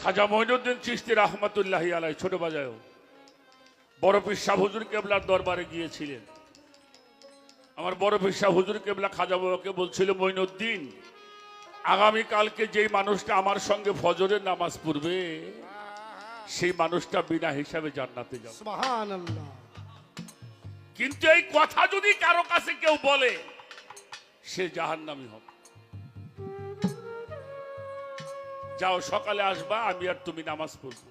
খাজা মঈনুদ্দিন চিশতি রহমতুল্লাহি আলাইহি ছোট বাজায়ও বড় পীর শাহ হুজুর কেবলার দরবারে গিয়েছিলেন। আমার বড় পীর শাহ হুজুর কেবলা খাজা বাবাকে বলছিল, মঈনুদ্দিন, আগামীকালকে যেই মানুষটা আমার সঙ্গে ফজরের নামাজ পড়বে সেই মানুষটা বিনা হিসাবে জান্নাতে যাবে। সুবহানাল্লাহ। কিন্তু এই কথা যদি কারো কাছে কেউ বলে সে জাহান্নামী হবে। যাও সকালে আসবা, আমি আর তুমি নামাজ পড়বো।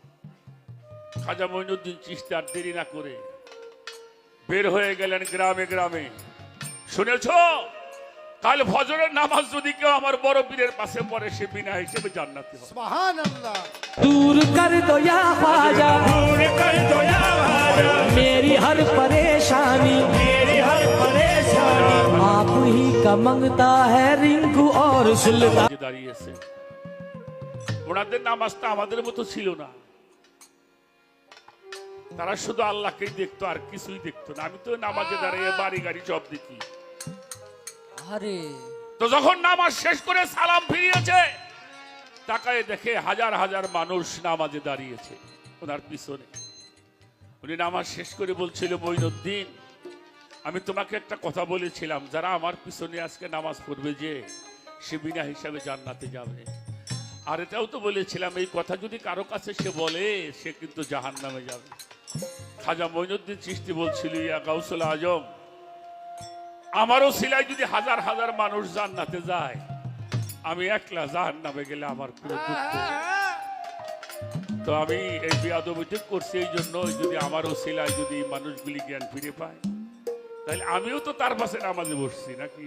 খাজা মঈনুদ্দিন চিশতি আর দেরি না করে বের হয়ে গেলেন গ্রামে গ্রামে। শুনেছ, কাল ফজরের নামাজ যদি কেউ আমার বড় পীরের পাশে পড়ে সে বিনা হিসেবে জান্নাতি হবে। সুবহানাল্লাহ। दूर कर दो या ख्वाजा, दूर कर दो या ख्वाजा, मेरी हर परेशानी, मेरी हर परेशानी, आप ही का मंगता है रिंकू और सुल्तान। দাঁড়িয়েছে, ওনাদের নামাজটা আমাদের মতো ছিল না। তারা শুধু আল্লাহকেই দেখতো, আর কিছুই দেখতো না। আমি তো নামাজে দাঁড়িয়ে বাড়ি গাড়ি সব দেখি। अरे তো যখন নামাজ শেষ করে সালাম ফিরিয়েছে, তাকায় দেখে হাজার হাজার মানুষ নামাজে দাঁড়িয়েছে ওনার পিছনে। উনি নামাজ শেষ করে বলছিল, মঈনুদ্দিন, আমি তোমাকে একটা কথা বলেছিলাম, যারা আমার পিছনে আজকে নামাজ পড়বে যে সে বিনা হিসাবে জান্নাতে যাবে। আর এটাও তো বলেছিলাম, এই কথা যদি কারো কাছে সে বলে সে কিন্তু জাহান্নামে যাবে। খাজা মঈনুদ্দিন চিশতি বলছিল, ইয়া গাউসুল আজম, আমারও সিলাই যদি হাজার হাজার মানুষ জান্নাতে যায়, আমি একলা জাহান্নামে গেলে আমার পুরো দুঃখ। তো আমি এই বিয়াদবিটা করছি এই জন্য, যদি আমারও সিলাই যদি মানুষগুলি জ্ঞান ফিরে পায়, তাহলে আমিও তো তার পাশে নামাজে বসছি নাকি।